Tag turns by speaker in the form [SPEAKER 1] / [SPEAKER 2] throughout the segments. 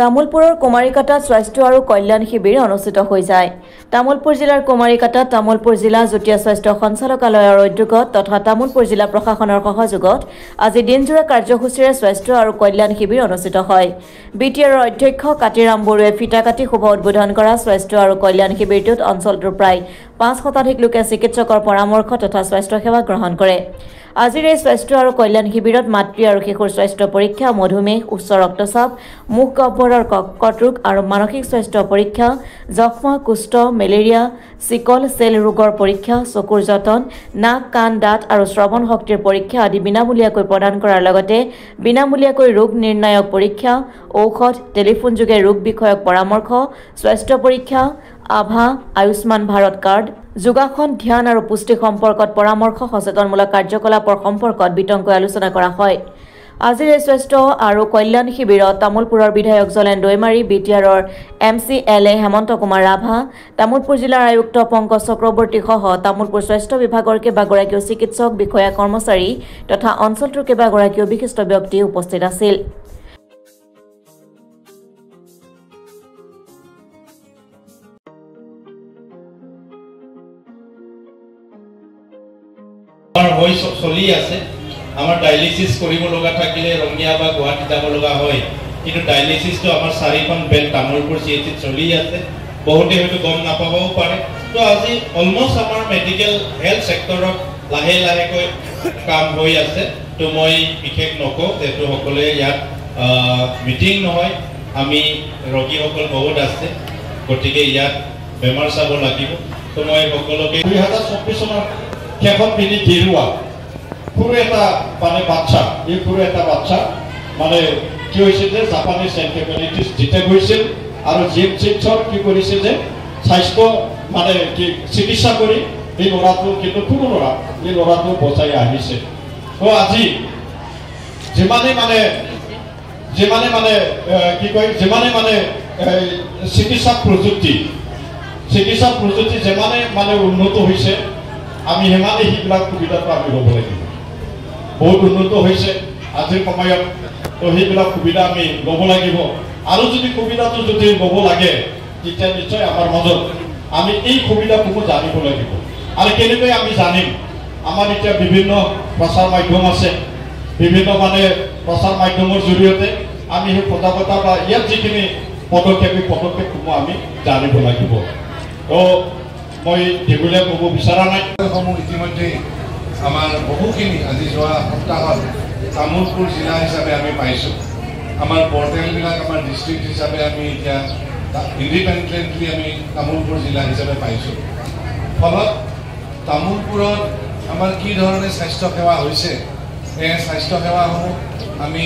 [SPEAKER 1] তামুলপুৰৰ কুমাৰীকাটাত স্বাস্থ্য আৰু কল্যাণ শিবিৰ অনুষ্ঠিত হৈ যায়। তামুলপুৰ জিলাৰ কুমাৰীকাটাত তামুলপুৰ জিলা যুটীয়া স্বাস্থ্য সঞ্চালকালয়ৰ উদ্যোগত তথা তামুলপুৰ জিলা প্ৰশাসনৰ সহযোগত আজি দিনজোৰা কাৰ্যসূচীৰে স্বাস্থ্য আৰু কল্যাণ শিবিৰ অনুষ্ঠিত হয়। বিটিআৰৰ অধ্যক্ষ কাতিৰাম বৰুৱাই ফিটা কাটি শুভ উদ্বোধন কৰা স্বাস্থ্য আৰু কল্যাণ শিবিৰটোত অঞ্চলটোৰ প্ৰায় ৫% লোকে চিকিৎসকৰ পৰামৰ্শ তথা স্বাস্থ্য সেৱা গ্ৰহণ কৰে। আজিৰ এই স্বাস্থ্য আৰু কল্যাণ শিবিৰত মাতৃ আৰু শিশুৰ স্বাস্থ্য পৰীক্ষা, মধুমেহ, উচ্চ ৰক্তচাপ, মুখ গহ্বৰৰ কৰ্কট ৰোগ আৰু মানসিক স্বাস্থ্য পৰীক্ষা, যক্ষ্মা, কুষ্ঠ, মেলেৰিয়া, চিকল চেল ৰোগৰ পৰীক্ষা, চকুৰ যতন, নাক, কাণ, দাঁত আৰু শ্ৰৱণ শক্তিৰ পৰীক্ষা আদি বিনামূলীয়াকৈ প্ৰদান কৰাৰ লগতে বিনামূলীয়াকৈ ৰোগ নিৰ্ণায়ক পৰীক্ষা, ঔষধ, টেলিফোন যোগে ৰোগ বিষয়ক পৰামৰ্শ, স্বাস্থ্য পৰীক্ষা, আভা, আয়ুষ্মান ভাৰত কাৰ্ড, যোগাসন, ধ্যান আৰু পুষ্টি সম্পৰ্কত পৰামৰ্শ, সচেতনমূলক কাৰ্যকলাপৰ সম্পৰ্কত বিতংকৈ আলোচনা কৰা হয়। আজিৰ এই স্বাস্থ্য আৰু কল্যাণ শিবিৰত তামুলপুৰৰ বিধায়ক জলেন দৈমাৰী, বিটিআৰৰ MCLA হেমন্ত কুমাৰ ৰাভা, তামুলপুৰ জিলাৰ আয়ুক্ত পংকজ চক্ৰৱৰ্তী সহ তামুলপুৰ স্বাস্থ্য বিভাগৰ কেইবাগৰাকীও চিকিৎসক, বিষয়া, কৰ্মচাৰী তথা অঞ্চলটোৰ কেইবাগৰাকীও বিশিষ্ট ব্যক্তি উপস্থিত আছিল।
[SPEAKER 2] চলি আছে আমাৰ ডায়ালিসিস কৰিব লগা থাকিলে ৰঙিয়া বা গুৱাহাটী যাব লগা হয়, কিন্তু ডায়ালিসিসটো আমাৰ 4খন বেড তামুলপুৰ CHC চলি আছে। বহুতে হয়তো গম নাপাবও পাৰে। তো আজি অলমোষ্ট আমাৰ মেডিকেল হেলথ সেক্টৰত লাহে লাহেকৈ কাম হৈ আছে। তো মই বিশেষ নকওঁ, যেহেতু সকলোৱে ইয়াত মিটিং নহয়, আমি ৰোগীসকল বহুত আছে, গতিকে ইয়াত বেমাৰ চাব লাগিব। তো মই সকলোকে 2024 চনৰ শেষত পিনি গেৰুৱা সৰু এটা মানে বাচ্চা, এই সৰু এটা বাচ্চা মানে কি হৈছে যে জাপানিজ এনকেফেলাইটিছ যেতিয়া গৈছিল আৰু জিএমচিএইচৰ কি কৰিছে যে স্বাস্থ্য মানে কি চিকিৎসা কৰি এই ল'ৰাটো কিন্তু সৰু ল'ৰা, এই ল'ৰাটো বচাই আহিছে। তো আজি যিমানে মানে কি কয় যিমানে মানে চিকিৎসা প্ৰযুক্তি যিমানে মানে উন্নত হৈছে, আমি সিমানে সেইবিলাক সুবিধাটো আমি ল'ব লাগিব। বহুত উন্নত হৈছে আজিৰ সময়ত, তো সেইবিলাক সুবিধা আমি ল'ব লাগিব। আৰু যদি সুবিধাটো যদি ল'ব লাগে, তেতিয়া নিশ্চয় আমাৰ মাজত আমি এই সুবিধাসমূহ জানিব লাগিব। আৰু কেনেকৈ আমি জানিম? আমাৰ এতিয়া বিভিন্ন প্ৰচাৰ মাধ্যম আছে, বিভিন্ন মানে প্ৰচাৰ মাধ্যমৰ জৰিয়তে আমি সেই সজাগতা বা ইয়াত যিখিনি পদক্ষেপসমূহ আমি জানিব লাগিব। তো মই দীঘলীয়া ক'ব বিচৰা নাই।
[SPEAKER 3] ইতিমধ্যে আমাৰ বহুখিনি আজি যোৱা সপ্তাহত তামুলপুৰ জিলা হিচাপে আমি পাইছোঁ। আমাৰ পৰ্টেলবিলাক আমাৰ ডিষ্ট্ৰিক্ট হিচাপে আমি এতিয়া ইণ্ডিপেণ্ডেণ্টলি আমি তামুলপুৰ জিলা হিচাপে পাইছোঁ। ফলত তামুলপুৰত আমাৰ কি ধৰণে স্বাস্থ্যসেৱা হৈছে, এই স্বাস্থ্যসেৱাসমূহ আমি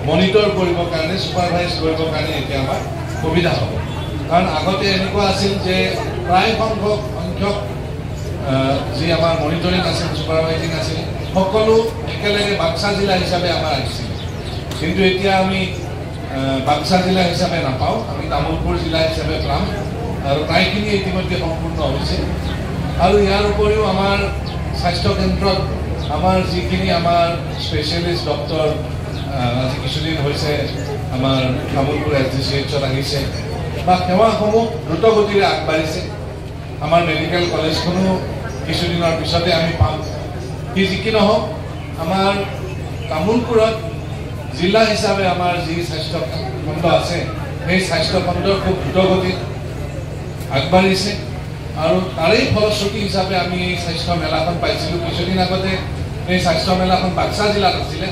[SPEAKER 3] মনিটৰ কৰিবৰ কাৰণে, ছুপাৰভাইজ কৰিবৰ কাৰণে এতিয়া আমাৰ সুবিধা হ'ব। কাৰণ আগতে এনেকুৱা আছিল যে প্ৰায় সংখ্যক যি আমাৰ মনিটৰিং আছিল, ছুপাৰভাইজিং আছিল, সকলো একেলগে বাক্সা জিলা হিচাপে আমাৰ আহিছিল। কিন্তু এতিয়া আমি বাক্সা জিলা হিচাপে নাপাওঁ, আমি তামুলপুৰ জিলা হিচাপে পাম। আৰু প্ৰায়খিনি ইতিমধ্যে সম্পূৰ্ণ হৈছে। আৰু ইয়াৰ উপৰিও আমাৰ স্বাস্থ্য কেন্দ্ৰত আমাৰ যিখিনি আমাৰ স্পেচিয়েলিষ্ট ডক্টৰ আজি কিছুদিন হৈছে আমাৰ তামুলপুৰ SGCHত আহিছে, বা সেৱাসমূহ দ্ৰুতগতিৰে আগবাঢ়িছে। আমাৰ মেডিকেল কলেজখনো কিছুদিনৰ পিছতে আমি পাম। যি কি নহওক, আমাৰ তামুলপুৰত জিলা হিচাপে আমাৰ যি স্বাস্থ্য খণ্ড আছে, সেই স্বাস্থ্য খণ্ডৰ খুব দ্ৰুতগতিত আগবাঢ়িছে। আৰু তাৰেই ফলশ্ৰুতি হিচাপে আমি এই স্বাস্থ্য মেলাখন পাইছিলোঁ। কিছুদিন আগতে এই স্বাস্থ্য মেলাখন বাক্সা জিলাত আছিলে।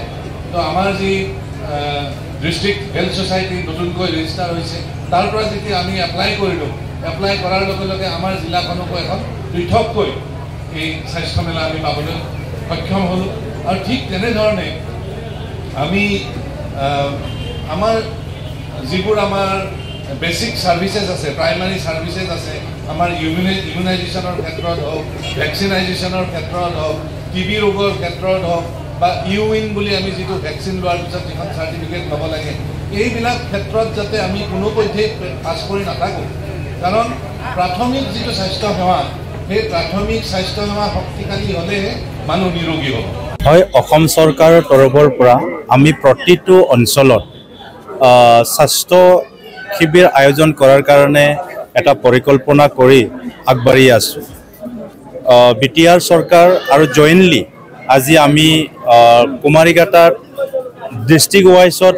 [SPEAKER 3] তো আমাৰ যি ডিষ্ট্ৰিক্ট হেল্থ ছ'চাইটি নতুনকৈ ৰেজিষ্টাৰ হৈছে, তাৰ পৰা যেতিয়া আমি এপ্লাই কৰিলোঁ, এপ্লাই কৰাৰ লগে লগে আমাৰ জিলাখনকো এখন পৃথককৈ এই স্বাস্থ্য মেলা আমি পাবলৈ সক্ষম হ'লোঁ। আৰু ঠিক তেনেধৰণে আমি আমাৰ যিবোৰ আমাৰ বেচিক ছাৰ্ভিচেছ আছে, প্ৰাইমাৰী ছাৰ্ভিচেছ আছে, আমাৰ ইমিউনাইজেশ্যনৰ ক্ষেত্ৰত হওক, ভেকচিনাইজেশ্যনৰ ক্ষেত্ৰত হওক, TB ৰোগৰ ক্ষেত্ৰত হওক, বা ইউইন বুলি আমি যিটো ভেকচিন লোৱাৰ পিছত যিখন চাৰ্টিফিকেট ল'ব লাগে, এইবিলাক ক্ষেত্ৰত যাতে আমি কোনোপধ্যেই পাছ কৰি নাথাকোঁ। কাৰণ প্ৰাথমিক যিটো স্বাস্থ্যসেৱা, সেই প্ৰাথমিক স্বাস্থ্যসেৱা শক্তিশালী হ'লেহে মানুহ নিৰোগী হ'ব।
[SPEAKER 4] হয়, অসম চৰকাৰৰ তৰফৰ পৰা আমি প্ৰতিটো অঞ্চলত স্বাস্থ্য শিবিৰ আয়োজন কৰাৰ কাৰণে এটা পৰিকল্পনা কৰি আগবাঢ়ি আছোঁ বিটিআৰ চৰকাৰ আৰু জয়েন্টলি আজি আমি কুমাৰীঘাটাৰ ডিষ্ট্ৰিক্ট ৱাইজত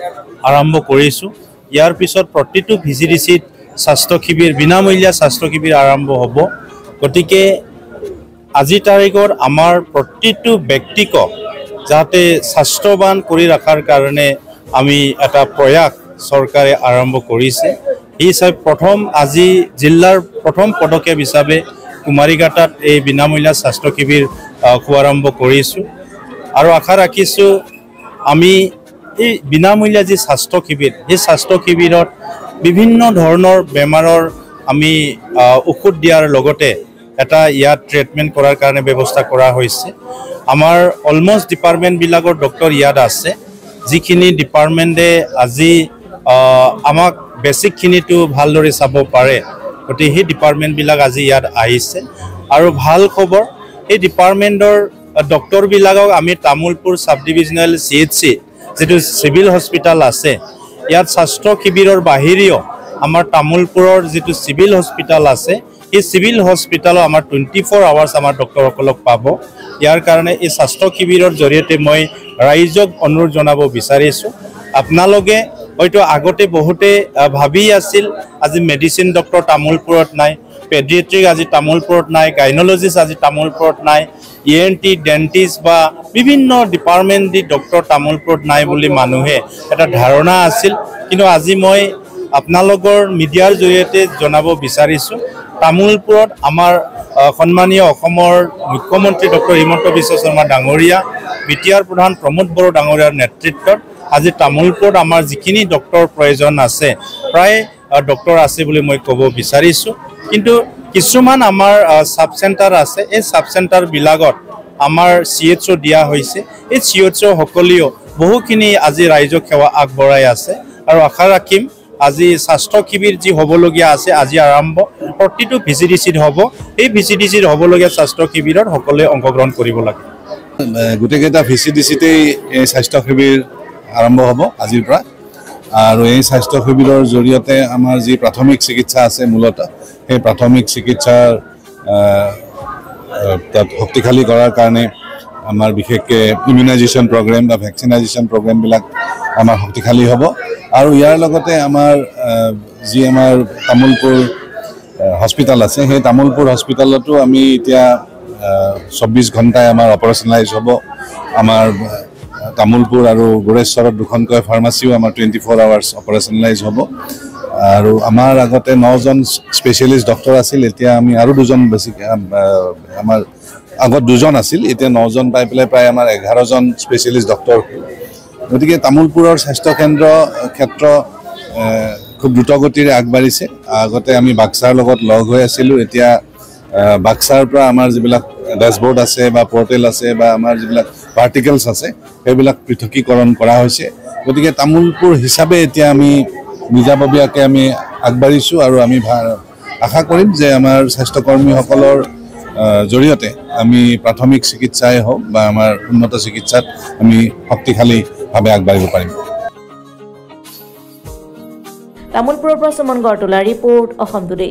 [SPEAKER 4] আৰম্ভ কৰিছোঁ ইয়াৰ পিছত প্ৰতিটো ভিজিডিচিত স্বাস্থ্য শিবিৰ বিনামূলীয়া স্বাস্থ্য শিবিৰ আৰম্ভ হ'ব গতিকে আজিৰ তাৰিখত আমাৰ প্ৰতিটো ব্যক্তিক যাতে স্বাস্থ্যৱান কৰি ৰখাৰ কাৰণে আমি এটা প্ৰয়াস চৰকাৰে আৰম্ভ কৰিছে এই হিচাপে প্ৰথম আজি জিলাৰ প্ৰথম পদক্ষেপ হিচাপে কুমাৰীঘাটাত এই বিনামূলীয়া স্বাস্থ্য শিবিৰ শুভাৰম্ভ কৰিছোঁ আৰু আশা ৰাখিছোঁ আমি এই বিনামূলীয়া যি স্বাস্থ্য শিবিৰ এই স্বাস্থ্য শিবিৰত বিভিন্ন ধৰণৰ বেমাৰৰ আমি ঔষধ দিয়াৰ লগতে এটা ইয়াত ট্ৰিটমেণ্ট কৰাৰ কাৰণে ব্যৱস্থা কৰা হৈছে আমাৰ অলমষ্ট ডিপাৰ্টমেণ্টবিলাকৰ ডক্টৰ ইয়াত আছে যিখিনি ডিপাৰ্টমেণ্টে আজি আমাক বেছিকখিনিটো ভালদৰে চাব পাৰে গতিকে সেই ডিপাৰ্টমেণ্টবিলাক আজি ইয়াত আহিছে আৰু ভাল খবৰ এই ডিপাৰ্টমেণ্টৰ ডক্টৰবিলাকক আমি তামোলপুৰ সাব ডিভিজনেল CHC যেটো সিভিল হস্পিটাল আছে ইয়াত স্বাস্থ্য শিবিৰৰ বাহিৰেও আমাৰ তামোলপুৰৰ যেটো সিভিল হস্পিটাল আছে এই সিভিল হস্পিটালত আমাৰ 24 আৱাৰ্ছ আমাৰ ডক্টৰসকলক পাব ইয়াৰ কাৰণে এই স্বাস্থ্য শিবিৰৰ জৰিয়তে মই ৰাইজক অনুৰোধ জনাব বিচাৰিছোঁ আপোনালোকে হয়তো আগতে বহুতে ভাবি আছিল আজি মেডিচিন ডক্টৰ তামোলপুৰত নাই পেডিয়াট্ৰিক আজি তামোলপুৰত নাই গাইনলজিষ্ট আজি তামোলপুৰত নাই ENT ডেন্টিষ্ট বা বিভিন্ন ডিপাৰ্টমেণ্ট দি ডক্টৰ তামোলপুৰত নাই বুলি মানুহে এটা ধাৰণা আছিল কিন্তু আজি মই আপোনালোকৰ মিডিয়াৰ জৰিয়তে জনাব বিচাৰিছোঁ তামোলপুৰত আমাৰ সন্মানীয় অসমৰ মুখ্যমন্ত্ৰী ডক্টৰ হিমন্ত বিশ্ব শৰ্মা ডাঙৰীয়া বিটিআৰ প্ৰধান প্ৰমোদ বড়ো ডাঙৰীয়াৰ নেতৃত্বত আজি তামোলপুৰত আমাৰ যিখিনি ডক্টৰ প্ৰয়োজন আছে প্ৰায় ডক্টৰ আছে বুলি মই ক'ব বিচাৰিছোঁ কিন্তু কিছুমান আমাৰ সাব চেণ্টাৰ আছে এই সাব চেণ্টাৰবিলাকত আমাৰ CHO দিয়া হৈছে এই CHO সকলেও বহুখিনি আজি ৰাইজক সেৱা আগবঢ়াই আছে আৰু আশা ৰাখিম আজি স্বাস্থ্য শিবিৰ যি হ'বলগীয়া আছে আজি আৰম্ভ প্ৰতিটো ভিজিডিচিত হ'ব এই ভিজিডিচিত হ'বলগীয়া স্বাস্থ্য শিবিৰত সকলোৱে অংশগ্ৰহণ কৰিব লাগে
[SPEAKER 3] গোটেইকেইটা ভিজিডিচিতেই এই স্বাস্থ্য শিবিৰ আৰম্ভ হ'ব আজিৰ পৰা আৰু এই স্বাস্থ্য শিবিৰৰ জৰিয়তে আমাৰ যি প্ৰাথমিক চিকিৎসা আছে মূলতঃ সেই প্ৰাথমিক চিকিৎসাৰ তাত শক্তিশালী কৰাৰ কাৰণে আমাৰ বিশেষকৈ ইমিউনাইজেশ্যন প্ৰগ্ৰেম বা ভেকচিনাইজেশ্যন প্ৰগ্ৰেমবিলাক আমাৰ শক্তিশালী হ'ব আৰু ইয়াৰ লগতে আমাৰ যি আমাৰ তামোলপুৰ হস্পিটাল আছে সেই তামোলপুৰ হস্পিটালতো আমি এতিয়া 24 ঘণ্টাই আমাৰ অপাৰেশ্যনেলাইজ হ'ব আমাৰ তামোলপুৰ আৰু গোৰেশ্বৰত দুখনকৈ ফাৰ্মাচীও আমাৰ 24 আৱাৰ্ছ অপাৰেশ্যনেলাইজ হ'ব আৰু আমাৰ আগতে 9 জন স্পেচিয়েলিষ্ট ডক্টৰ আছিল এতিয়া আমি আৰু 2 জন বেছি আমাৰ আগত 2 জন আছিল এতিয়া 9 জন পাই পেলাই প্ৰায় আমাৰ 11 জন স্পেচিয়েলিষ্ট ডক্টৰ গতিকে তামোলপুৰৰ স্বাস্থ্য কেন্দ্ৰ ক্ষেত্ৰ খুব দ্ৰুতগতিৰে আগবাঢ়িছে আগতে আমি বাক্সাৰ লগত লগ হৈ আছিলোঁ এতিয়া বাক্সাৰ পৰা আমাৰ যিবিলাক ডেশবোৰ্ড আছে বা পৰ্টেল আছে বা আমাৰ যিবিলাক পাৰ্টিকেলছ আছে সেইবিলাক পৃথকীকৰণ কৰা হৈছে গতিকে তামোলপুৰ হিচাপে এতিয়া আমি নিজাববীয়াকৈ আমি আগবাঢ়িছোঁ আৰু আমি আশা কৰিম যে আমাৰ স্বাস্থ্যকৰ্মীসকলৰ জৰিয়তে আমি প্ৰাথমিক চিকিৎসাই হওক বা আমাৰ উন্নত চিকিৎসাত আমি শক্তিশালীভাৱে আগবাঢ়িব পাৰিম
[SPEAKER 1] তামোলপুৰৰ পৰা সুমন গড়তলা ৰিপৰ্ট অসম টুডে।